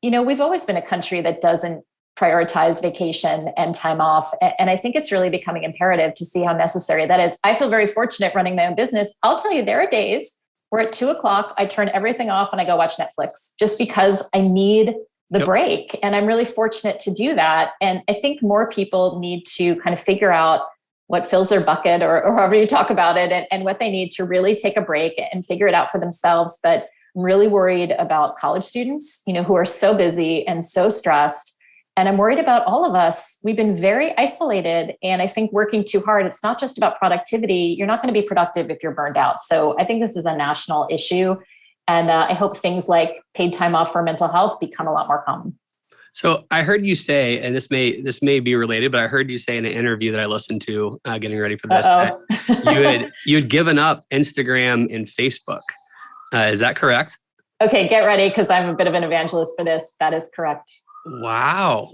we've always been a country that doesn't prioritize vacation and time off. And I think it's really becoming imperative to see how necessary that is. I feel very fortunate running my own business. I'll tell you, there are days where at 2:00, I turn everything off and I go watch Netflix just because I need the break. And I'm really fortunate to do that. And I think more people need to kind of figure out what fills their bucket or however you talk about it and what they need to really take a break and figure it out for themselves. But I'm really worried about college students, who are so busy and so stressed. And I'm worried about all of us. We've been very isolated. And I think working too hard, it's not just about productivity. You're not going to be productive if you're burned out. So I think this is a national issue. And I hope things like paid time off for mental health become a lot more common. So I heard you say, and this may be related, but I heard you say in an interview that I listened to getting ready for this, that you had given up Instagram and Facebook. Is that correct? Okay, get ready because I'm a bit of an evangelist for this. That is correct. Wow.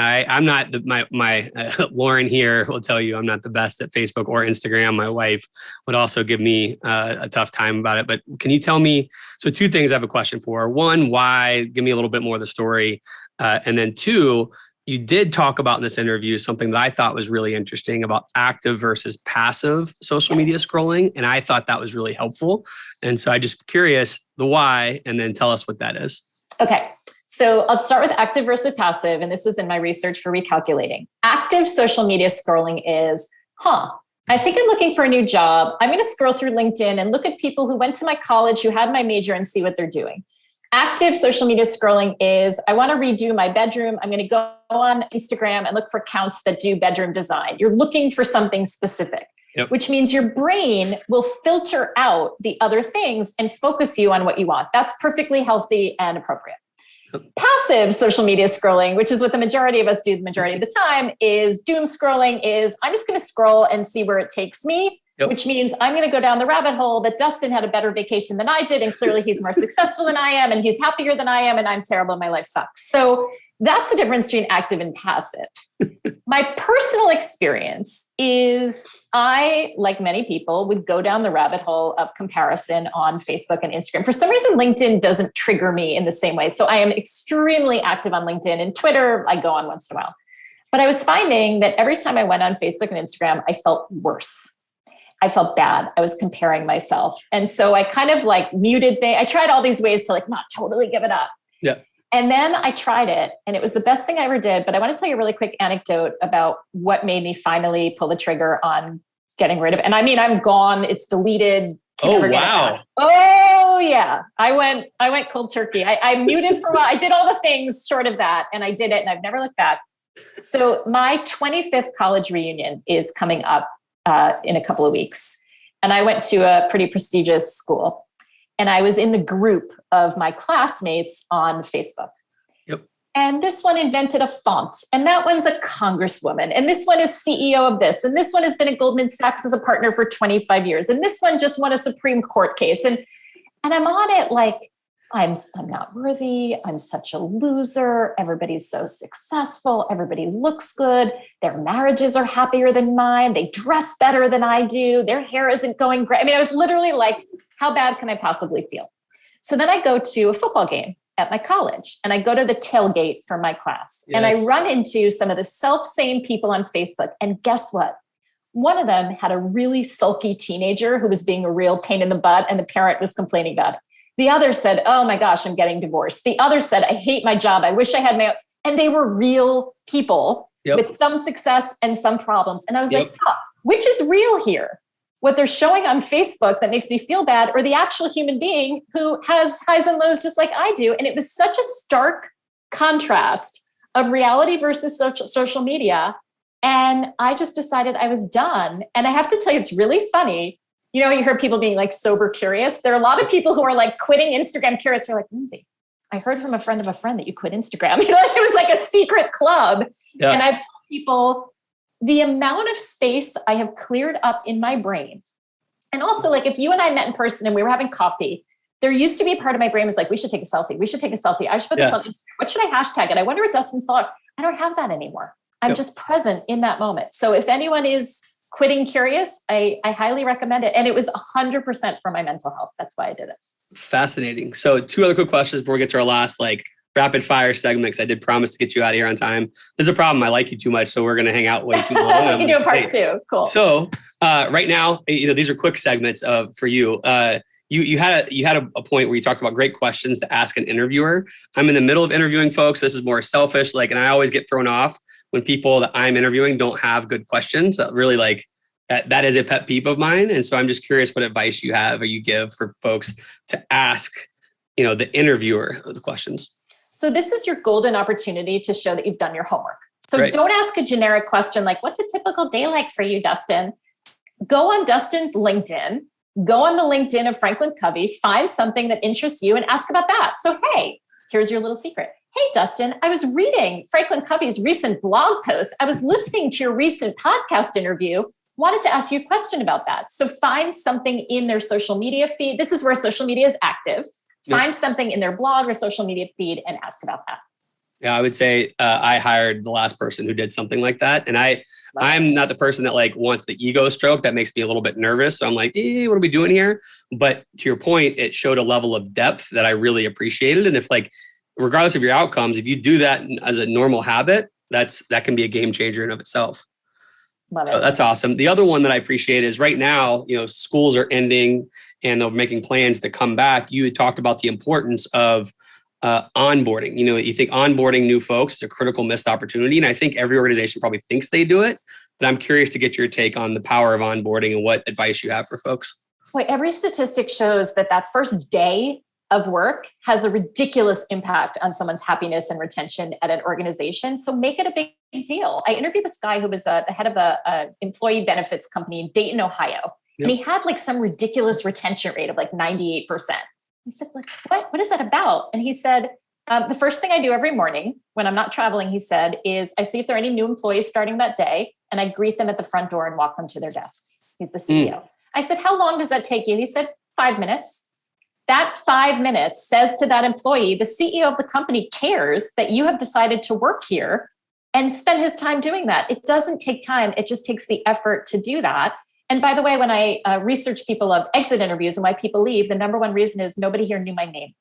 I'm not my Lauren here will tell you I'm not the best at Facebook or Instagram. My wife would also give me a tough time about it. But can you tell me, so two things I have a question for. One, why? Give me a little bit more of the story. And then two, you did talk about in this interview something that I thought was really interesting about active versus passive social media scrolling. And I thought that was really helpful. And so I'm just curious the why, and then tell us what that is. Okay. So I'll start with active versus passive. And this was in my research for Recalculating. Active social media scrolling is, I think I'm looking for a new job. I'm going to scroll through LinkedIn and look at people who went to my college, who had my major, and see what they're doing. Active social media scrolling is, I want to redo my bedroom. I'm going to go on Instagram and look for accounts that do bedroom design. You're looking for something specific, which means your brain will filter out the other things and focus you on what you want. That's perfectly healthy and appropriate. Passive social media scrolling, which is what the majority of us do the majority of the time, is doom scrolling, is I'm just going to scroll and see where it takes me, which means I'm going to go down the rabbit hole that Dustin had a better vacation than I did. And clearly he's more successful than I am, and he's happier than I am, and I'm terrible and my life sucks. So that's the difference between active and passive. My personal experience is I, like many people, would go down the rabbit hole of comparison on Facebook and Instagram. For some reason, LinkedIn doesn't trigger me in the same way. So I am extremely active on LinkedIn, and Twitter, I go on once in a while. But I was finding that every time I went on Facebook and Instagram, I felt worse. I felt bad. I was comparing myself. And so I kind of muted things. I tried all these ways to not totally give it up. Yeah. And then I tried it, and it was the best thing I ever did. But I want to tell you a really quick anecdote about what made me finally pull the trigger on getting rid of it. And I mean, I'm gone. It's deleted. Oh, wow. Oh, yeah. I went cold turkey. I muted for a while. I did all the things short of that, and I did it, and I've never looked back. So my 25th college reunion is coming up in a couple of weeks. And I went to a pretty prestigious school. And I was in the group of my classmates on Facebook. Yep. And this one invented a font. And that one's a congresswoman. And this one is CEO of this. And this one has been at Goldman Sachs as a partner for 25 years. And this one just won a Supreme Court case. And I'm on it I'm not worthy. I'm such a loser. Everybody's so successful. Everybody looks good. Their marriages are happier than mine. They dress better than I do. Their hair isn't going great. I mean, I was literally how bad can I possibly feel? So then I go to a football game at my college, and I go to the tailgate for my class. Yes. And I run into some of the self-same people on Facebook. And guess what? One of them had a really sulky teenager who was being a real pain in the butt, and the parent was complaining about it. The other said, oh my gosh, I'm getting divorced. The other said, I hate my job. I wish I had my own. And they were real people with some success and some problems. And I was which is real here? What they're showing on Facebook that makes me feel bad, or the actual human being who has highs and lows just like I do? And it was such a stark contrast of reality versus social media. And I just decided I was done. And I have to tell you, it's really funny. You hear people being sober curious. There are a lot of people who are quitting Instagram curious. They're Lindsey, I heard from a friend of a friend that you quit Instagram. It was a secret club. Yeah. And I've told people the amount of space I have cleared up in my brain. And also if you and I met in person and we were having coffee, there used to be a part of my brain was we should take a selfie. We should take a selfie. I should put this on Instagram. What should I hashtag it? I wonder what Dustin's thought. I don't have that anymore. I'm just present in that moment. So if anyone is quitting curious, I highly recommend it. And it was 100% for my mental health. That's why I did it. Fascinating. So 2 other quick questions before we get to our last rapid fire segment, because I did promise to get you out of here on time. There's a problem. I like you too much, so we're going to hang out way too long. We can do a part 2. Cool. So right now, these are quick segments for you. You had a point where you talked about great questions to ask an interviewer. I'm in the middle of interviewing folks. This is more selfish. And I always get thrown off when people that I'm interviewing don't have good questions. Really That is a pet peeve of mine. And so I'm just curious what advice you have or you give for folks to ask, the interviewer the questions. So this is your golden opportunity to show that you've done your homework. So Right. Don't ask a generic question like, what's a typical day like for you, Dustin? Go on Dustin's LinkedIn, go on the LinkedIn of Franklin Covey, find something that interests you and ask about that. So, hey, here's your little secret. Hey, Dustin, I was reading Franklin Covey's recent blog post. I was listening to your recent podcast interview. Wanted to ask you a question about that. So find something in their social media feed. This is where social media is active. Find something in their blog or social media feed and ask about that. Yeah, I would say I hired the last person who did something like that. And I'm not the person that wants the ego stroke. That makes me a little bit nervous. So I'm like, what are we doing here? But to your point, it showed a level of depth that I really appreciated. And if regardless of your outcomes, if you do that as a normal habit, that can be a game changer in of itself. So that's awesome. The other one that I appreciate is right now, schools are ending and they're making plans to come back. You had talked about the importance of onboarding. You think onboarding new folks is a critical missed opportunity. And I think every organization probably thinks they do it, but I'm curious to get your take on the power of onboarding and what advice you have for folks. Boy, every statistic shows that first day of work has a ridiculous impact on someone's happiness and retention at an organization. So make it a big deal. I interviewed this guy who was the head of a employee benefits company in Dayton, Ohio. Yep. And he had some ridiculous retention rate of 98%. I said, what is that about? And he said, the first thing I do every morning when I'm not traveling, he said, is I see if there are any new employees starting that day, and I greet them at the front door and walk them to their desk. He's the CEO. I said, how long does that take you? And he said, 5 minutes. That 5 minutes says to that employee, the CEO of the company cares that you have decided to work here and spend his time doing that. It doesn't take time. It just takes the effort to do that. And by the way, when I research people of exit interviews and why people leave, the number one reason is nobody here knew my name,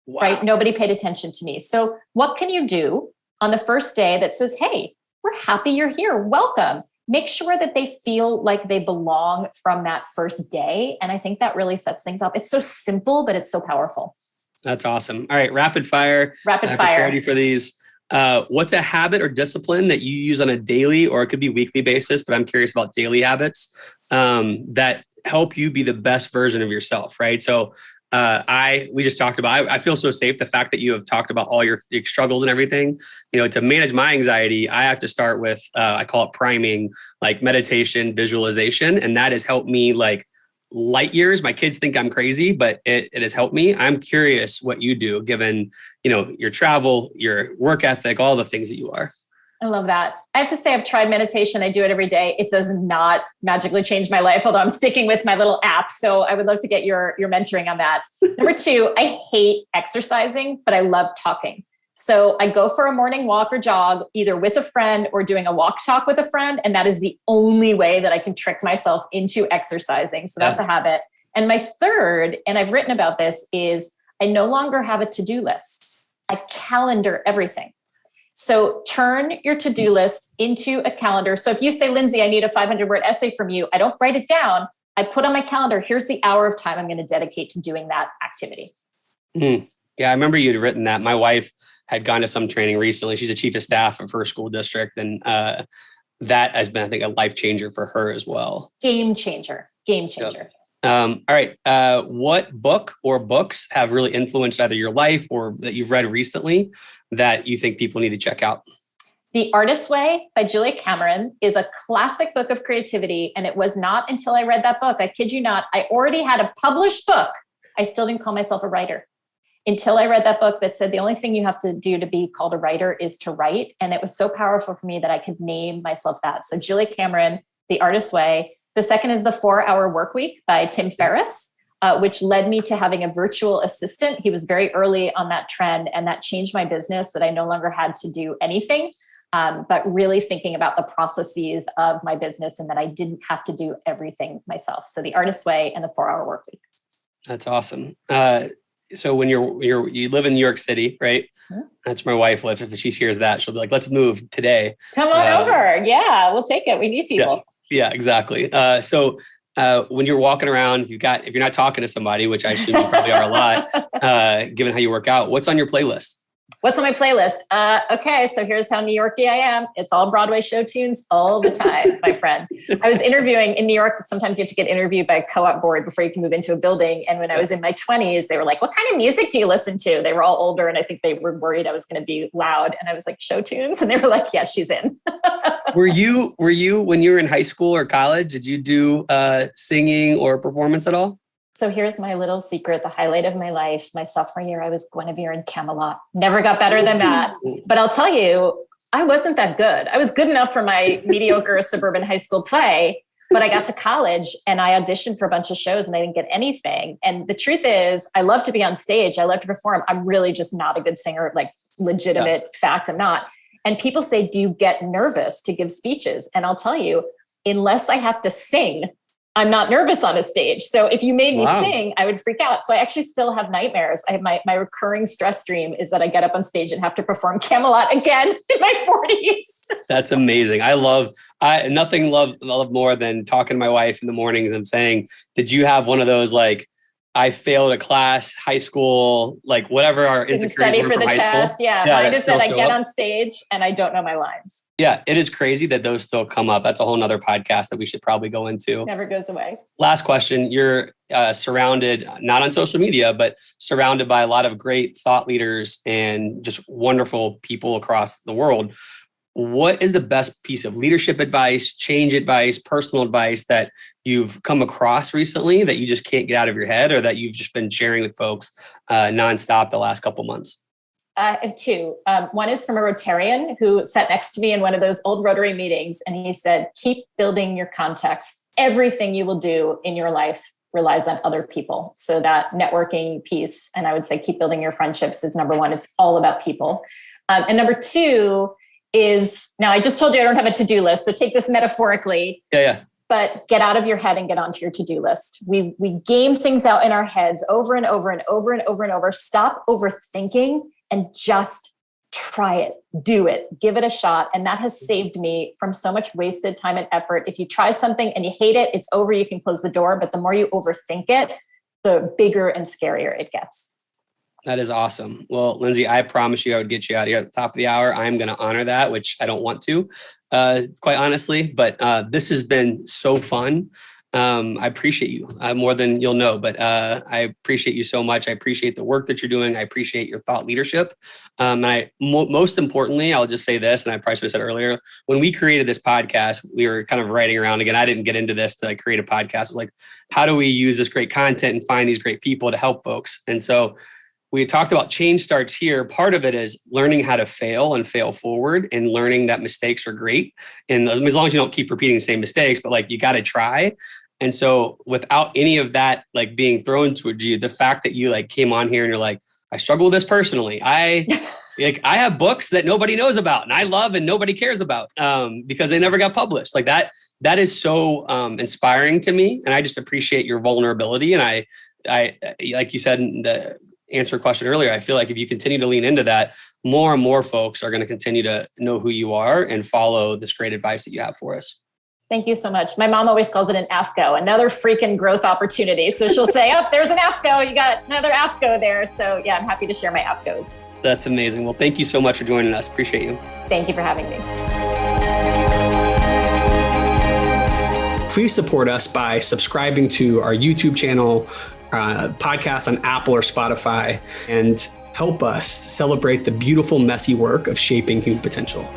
right? Nobody paid attention to me. So what can you do on the first day that says, hey, we're happy you're here. Welcome. Make sure that they feel like they belong from that first day. And I think that really sets things up. It's so simple, but it's so powerful. That's awesome. All right, rapid fire. Ready for these. What's a habit or discipline that you use on a daily, or it could be weekly basis, but I'm curious about daily habits that help you be the best version of yourself, right? So we just talked about, I feel so safe. The fact that you have talked about all your struggles and everything, to manage my anxiety, I have to start with, I call it priming, meditation, visualization. And that has helped me light years. My kids think I'm crazy, but it has helped me. I'm curious what you do given, your travel, your work ethic, all the things that you are. I love that. I have to say I've tried meditation. I do it every day. It does not magically change my life, although I'm sticking with my little app. So I would love to get your mentoring on that. Number 2, I hate exercising, but I love talking. So I go for a morning walk or jog, either with a friend or doing a walk talk with a friend. And that is the only way that I can trick myself into exercising. So that's a habit. And my third, and I've written about this, is I no longer have a to-do list. I calendar everything. So turn your to-do list into a calendar. So if you say, Lindsey, I need a 500-word essay from you, I don't write it down. I put on my calendar, here's the hour of time I'm going to dedicate to doing that activity. Yeah, I remember you'd written that. My wife had gone to some training recently. She's a chief of staff of her school district. And that has been, I think, a life changer for her as well. Game changer. Yep. All right. What book or books have really influenced either your life or that you've read recently that you think people need to check out? The Artist's Way by Julia Cameron is a classic book of creativity. And it was not until I read that book, I kid you not, I already had a published book. I still didn't call myself a writer until I read that book that said the only thing you have to do to be called a writer is to write. And it was so powerful for me that I could name myself that. So Julia Cameron, The Artist's Way. The second is The 4-Hour Workweek by Tim Ferriss, which led me to having a virtual assistant. He was very early on that trend, and that changed my business, that I no longer had to do anything, but really thinking about the processes of my business and that I didn't have to do everything myself. So The Artist's Way and The 4-Hour Workweek. That's awesome. So when you live in New York City, right? Yeah. That's where my wife lives. If she hears that, she'll be like, let's move today. Come on over. Yeah, we'll take it. We need people. Yeah, exactly. So when you're walking around, if you're not talking to somebody, which I assume you probably are a lot, given how you work out, what's on your playlist? What's on my playlist? Okay, so here's how New Yorkie I am. It's all Broadway show tunes all the time, my friend. I was interviewing in New York. Sometimes you have to get interviewed by a co-op board before you can move into a building. And when I was in my 20s, they were like, what kind of music do you listen to? They were all older, and I think they were worried I was going to be loud. And I was like, show tunes? And they were like, yeah, she's in. Were you, when you were in high school or college, did you do singing or performance at all? So here's my little secret, the highlight of my life. My sophomore year, I was Guinevere in Camelot. Never got better than that. But I'll tell you, I wasn't that good. I was good enough for my mediocre suburban high school play, but I got to college and I auditioned for a bunch of shows and I didn't get anything. And the truth is, I love to be on stage. I love to perform. I'm really just not a good singer, like legitimate fact, I'm not. And people say, do you get nervous to give speeches? And I'll tell you, unless I have to sing, I'm not nervous on a stage. So if you made me sing, I would freak out. So I actually still have nightmares. I have my recurring stress dream is that I get up on stage and have to perform Camelot again in my 40s. That's amazing. Nothing love more than talking to my wife in the mornings and saying, did you have one of those, like, I failed a class, high school, like whatever our insecurities were from high school. Yeah, mine is that I get on stage and I don't know my lines. Yeah, it is crazy that those still come up. That's a whole nother podcast that we should probably go into. Never goes away. Last question. You're surrounded, not on social media, but surrounded by a lot of great thought leaders and just wonderful people across the world. What is the best piece of leadership advice, change advice, personal advice that you've come across recently that you just can't get out of your head, or that you've just been sharing with folks nonstop the last couple months? I have two. One is from a Rotarian who sat next to me in one of those old Rotary meetings. And he said, keep building your context. Everything you will do in your life relies on other people. So that networking piece, and I would say keep building your friendships, is number one. It's all about people. And number two is, now I just told you I don't have a to-do list, so take this metaphorically. Yeah. But get out of your head and get onto your to-do list. We game things out in our heads over and over and over and over and over. Stop overthinking and just try it, do it, give it a shot. And that has saved me from so much wasted time and effort. If you try something and you hate it, it's over, you can close the door. But the more you overthink it, the bigger and scarier it gets. That is awesome. Well, Lindsey, I promise you I would get you out of here at the top of the hour. I'm going to honor that, which I don't want to, quite honestly. But this has been so fun. I appreciate you more than you'll know, but I appreciate you so much. I appreciate the work that you're doing. I appreciate your thought leadership. And most importantly, I'll just say this, and I probably should have said earlier, when we created this podcast, we were kind of writing around again. I didn't get into this to create a podcast. It was like, how do we use this great content and find these great people to help folks? And so we talked about change starts here. Part of it is learning how to fail and fail forward, and learning that mistakes are great. And as long as you don't keep repeating the same mistakes, but like, you got to try. And so without any of that, like, being thrown towards you, the fact that you like came on here and you're like, I struggle with this personally. I have books that nobody knows about and I love and nobody cares about because they never got published. Like that is so inspiring to me. And I just appreciate your vulnerability. And I like you said in the answer a question earlier, I feel like if you continue to lean into that, more and more folks are going to continue to know who you are and follow this great advice that you have for us. Thank you so much. My mom always calls it an AFCO, another freaking growth opportunity. So she'll say, oh, there's an AFCO. You got another AFCO there. So yeah, I'm happy to share my AFCOs. That's amazing. Well, thank you so much for joining us. Appreciate you. Thank you for having me. Please support us by subscribing to our YouTube channel, podcast on Apple or Spotify, and help us celebrate the beautiful, messy work of shaping human potential.